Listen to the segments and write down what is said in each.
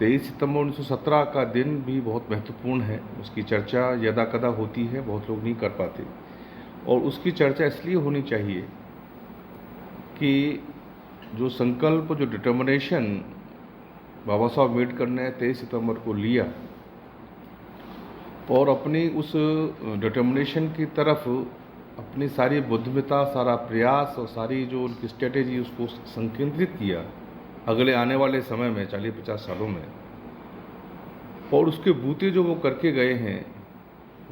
23 सितंबर 1917 का दिन भी बहुत महत्वपूर्ण है। उसकी चर्चा यदाकदा होती है, बहुत लोग नहीं कर पाते। और उसकी चर्चा इसलिए होनी चाहिए कि जो संकल्प, जो डिटर्मिनेशन बाबा साहब अम्बेडकर ने 23 सितंबर को लिया और अपनी उस डिटर्मिनेशन की तरफ अपनी सारी बुद्धिमत्ता, सारा प्रयास और सारी जो उनकी स्ट्रेटेजी उसको संकेंद्रित किया अगले आने वाले समय में 40-50 सालों में, और उसके बूते जो वो करके गए हैं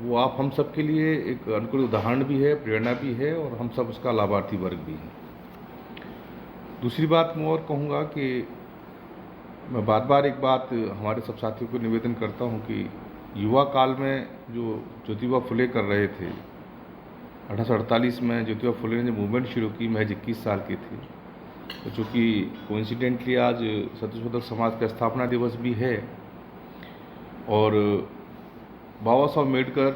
वो आप हम सब के लिए एक अनुकूल उदाहरण भी है, प्रेरणा भी है, और हम सब उसका लाभार्थी वर्ग भी है। दूसरी बात मैं और कहूँगा कि मैं बार बार एक बात हमारे सब साथियों को निवेदन करता हूँ कि युवा काल में जो ज्योतिबा फुले कर रहे थे, 1848 में ज्योतिबा फुले ने मूवमेंट शुरू की, महज 21 साल के थे। तो चूँकि कोइंसिडेंटली आज सत्यशोधक समाज का स्थापना दिवस भी है और बाबा साहब अम्बेडकर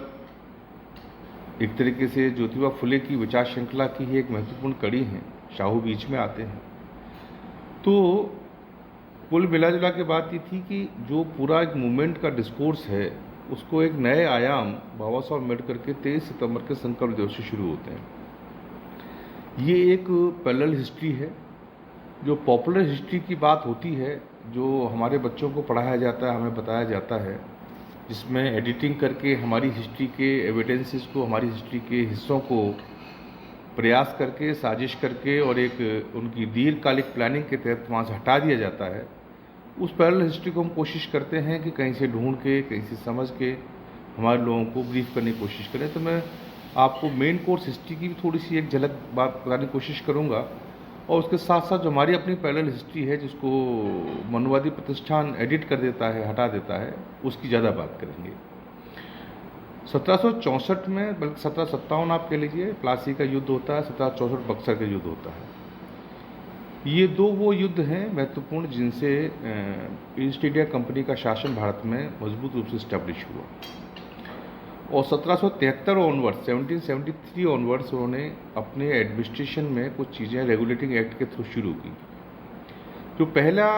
एक तरीके से ज्योतिबा फुले की विचार श्रृंखला की ही एक महत्वपूर्ण कड़ी हैं, शाहू बीच में आते हैं। तो कुल मिला जुला के बात ये थी कि जो पूरा एक मूवमेंट का डिस्कोर्स है उसको एक नए आयाम बाबा साहब अम्बेडकर के 23 सितंबर के संकल्प दिवस से शुरू होते हैं। ये एक पैरेलल हिस्ट्री है। जो पॉपुलर हिस्ट्री की बात होती है, जो हमारे बच्चों को पढ़ाया जाता है, हमें बताया जाता है, जिसमें एडिटिंग करके हमारी हिस्ट्री के एविडेंसेस को, हमारी हिस्ट्री के हिस्सों को प्रयास करके, साजिश करके और एक उनकी दीर्घकालिक प्लानिंग के तहत वहाँ से हटा दिया जाता है। उस पैरेलल हिस्ट्री को हम कोशिश करते हैं कि कहीं से ढूंढ के, कहीं से समझ के हमारे लोगों को ब्रीफ करने की कोशिश करें। तो मैं आपको मेन कोर्स हिस्ट्री की भी थोड़ी सी एक झलक बात बताने की कोशिश करूँगा, और उसके साथ साथ जो हमारी अपनी पैरेलल हिस्ट्री है जिसको मनुवादी प्रतिष्ठान एडिट कर देता है, हटा देता है, उसकी ज़्यादा बात करेंगे। 1764 में, बल्कि 1757 आप कह लीजिए, प्लासी का युद्ध होता है, 1764 बक्सर का युद्ध होता है। ये दो वो युद्ध हैं महत्वपूर्ण जिनसे ईस्ट इंडिया कंपनी का शासन भारत में मजबूत रूप से इस्टेब्लिश हुआ। और 1773 ऑनवर्ड्स, 1773 ऑनवर्ड्स उन्होंने अपने एडमिनिस्ट्रेशन में कुछ चीज़ें रेगुलेटिंग एक्ट के थ्रू शुरू की। जो पहला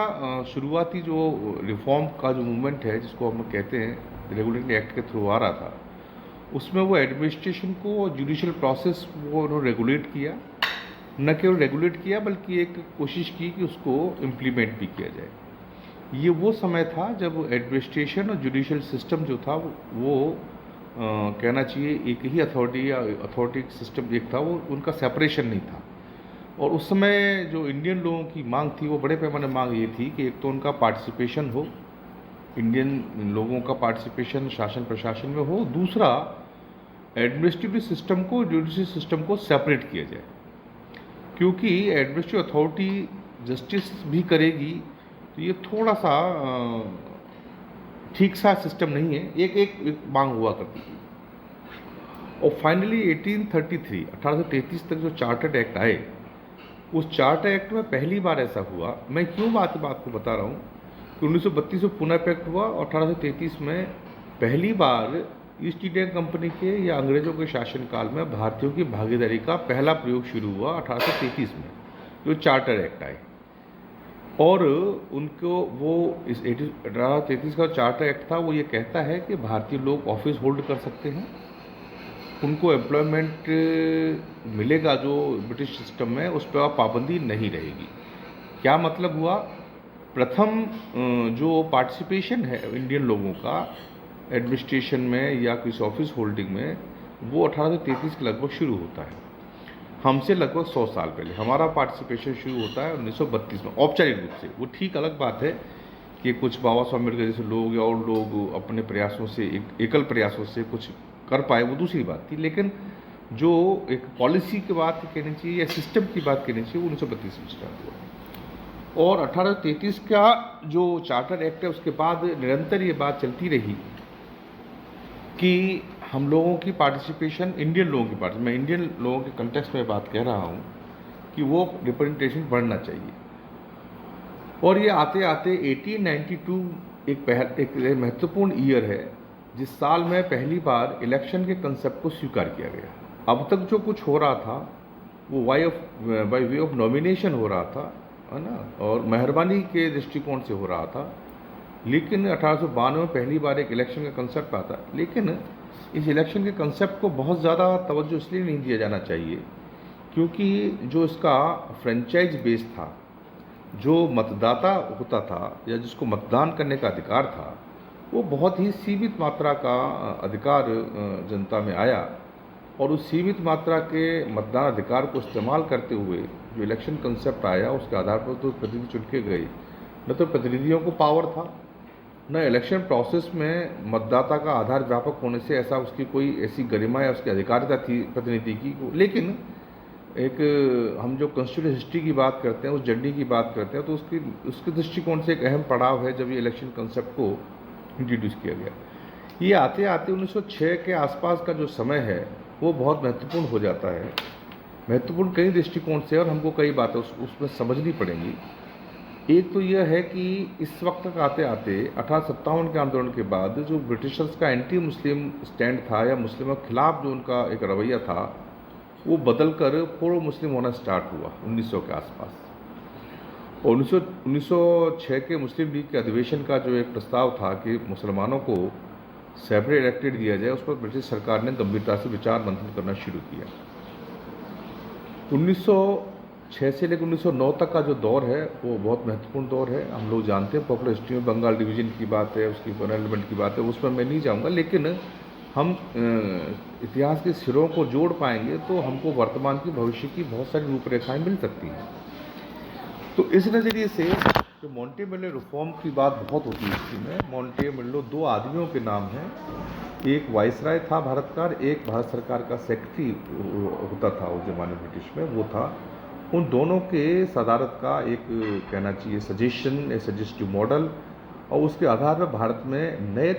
शुरुआती जो रिफॉर्म का जो मूवमेंट है, जिसको हम कहते हैं रेगुलेटिंग एक्ट के थ्रू आ रहा था, उसमें वो एडमिनिस्ट्रेशन को, जुडिशल प्रोसेस वो उन्होंने रेगुलेट किया। न केवल रेगुलेट किया बल्कि एक कोशिश की कि उसको इम्प्लीमेंट भी किया जाए। ये वो समय था जब एडमिनिस्ट्रेशन और जुडिशल सिस्टम जो था वो कहना चाहिए एक ही अथॉरिटी या अथॉरिटी सिस्टम एक था, वो उनका सेपरेशन नहीं था। और उस समय जो इंडियन लोगों की मांग थी वो बड़े पैमाने मांग ये थी कि एक तो उनका पार्टिसिपेशन हो, इंडियन लोगों का पार्टिसिपेशन शासन प्रशासन में हो, दूसरा एडमिनिस्ट्रेटिव सिस्टम को, जुडिशल सिस्टम को सेपरेट किया जाए, क्योंकि एडमिनिस्ट्रेटिव अथॉरिटी जस्टिस भी करेगी तो ये थोड़ा सा ठीक सा सिस्टम नहीं है, एक मांग हुआ करती थी। और फाइनली 1833 तक जो चार्टर्ड एक्ट आए, उस चार्टर एक्ट में पहली बार ऐसा हुआ। मैं क्यों बात को बता रहा हूँ कि 1932 में पुनः एक्ट हुआ और 1833 में पहली बार ईस्ट इंडिया कंपनी के या अंग्रेज़ों के शासनकाल में भारतीयों की भागीदारी का पहला प्रयोग शुरू हुआ 1833 में, जो चार्टर एक्ट आए। और उनको वो इस 1833 का चार्टर एक्ट था, वो ये कहता है कि भारतीय लोग ऑफिस होल्ड कर सकते हैं, उनको एम्प्लॉयमेंट मिलेगा जो ब्रिटिश सिस्टम में, उस पर पाबंदी नहीं रहेगी। क्या मतलब हुआ? प्रथम जो पार्टिसिपेशन है इंडियन लोगों का एडमिनिस्ट्रेशन में या किसी ऑफिस होल्डिंग में, वो 1833 के लगभग शुरू होता है। हमसे लगभग 100 साल पहले हमारा पार्टिसिपेशन शुरू होता है 1932 में, औपचारिक रूप से। वो ठीक अलग बात है कि कुछ बाबा साहब अम्बेडकर जैसे लोग या और लोग अपने प्रयासों से, एकल प्रयासों से कुछ कर पाए, वो दूसरी बात थी। लेकिन जो एक पॉलिसी की बात कहनी चाहिए या सिस्टम की बात कहनी चाहिए, वो 1932 में स्टार्ट हुआ। और 1833 का जो चार्टर एक्ट है, उसके बाद निरंतर ये बात चलती रही कि हम लोगों की पार्टिसिपेशन, इंडियन लोगों की पार्टिसिपेशन, मैं इंडियन लोगों के कंटेक्स्ट में बात कह रहा हूँ, कि वो रिप्रेजेंटेशन बढ़ना चाहिए। और ये आते आते 1892 एक महत्वपूर्ण ईयर है, जिस साल में पहली बार इलेक्शन के कंसेप्ट को स्वीकार किया गया। अब तक जो कुछ हो रहा था वो बाय वे ऑफ नॉमिनेशन हो रहा था, है ना, और मेहरबानी के दृष्टिकोण से हो रहा था। लेकिन 1892 में पहली बार एक इलेक्शन का कंसेप्ट आता, लेकिन इस इलेक्शन के कंसेप्ट को बहुत ज़्यादा तवज्जो इसलिए नहीं दिया जाना चाहिए क्योंकि जो इसका फ्रेंचाइज बेस था, जो मतदाता होता था या जिसको मतदान करने का अधिकार था, वो बहुत ही सीमित मात्रा का अधिकार जनता में आया और उस सीमित मात्रा के मतदान अधिकार को इस्तेमाल करते हुए जो इलेक्शन कंसेप्ट आया उसके आधार पर तो प्रतिनिधि चुन के गए। न तो प्रतिनिधियों को पावर था, न इलेक्शन प्रोसेस में मतदाता का आधार व्यापक होने से ऐसा उसकी कोई ऐसी गरिमा या उसकी अधिकारिता थी प्रतिनिधि की। लेकिन एक हम जो कॉन्स्टिट्यूशन हिस्ट्री की बात करते हैं, उस जर्नी की बात करते हैं, तो उसके दृष्टिकोण से एक अहम पड़ाव है जब ये इलेक्शन कंसेप्ट को इंट्रोड्यूस किया गया। ये आते आते 1906 के आसपास का जो समय है वो बहुत महत्वपूर्ण हो जाता है। महत्वपूर्ण कई दृष्टिकोण से, और हमको कई बातें उसमें समझनी पड़ेंगी। एक तो यह है कि इस वक्त तक आते आते 1857 के आंदोलन के बाद जो ब्रिटिशर्स का एंटी मुस्लिम स्टैंड था या मुस्लिमों के खिलाफ जो उनका एक रवैया था वो बदल कर प्रो मुस्लिम होना स्टार्ट हुआ 1900 के आसपास। और 1906 के मुस्लिम लीग के अधिवेशन का जो एक प्रस्ताव था कि मुसलमानों को सेपरेट इलेक्टेड दिया जाए, उस पर ब्रिटिश सरकार ने गंभीरता से विचार मंथन करना शुरू किया। 1906 से लेकर 1909 तक का जो दौर है वो बहुत महत्वपूर्ण दौर है। हम लोग जानते हैं, पॉपुलर हिस्ट्री में बंगाल डिवीजन की बात है, उसकी एलिमेंट की बात है, उसमें मैं नहीं जाऊंगा, लेकिन हम इतिहास के सिरों को जोड़ पाएंगे तो हमको वर्तमान की भविष्य की बहुत सारी रूपरेखाएं मिल सकती हैं। तो इस नज़रिए से जो मोंटेमेलो रिफॉर्म की बात बहुत होती है इसमें, मोंटेमेलो दो आदमियों के नाम हैं, एक वाइसराय था भारत का, एक भारत सरकार का सेक्रेटरी होता था उस जमाने ब्रिटिश में, वो था। उन दोनों के सदारत का एक कहना चाहिए सजेशन, ए सजेस्टिव मॉडल, और उसके आधार पर भारत में नए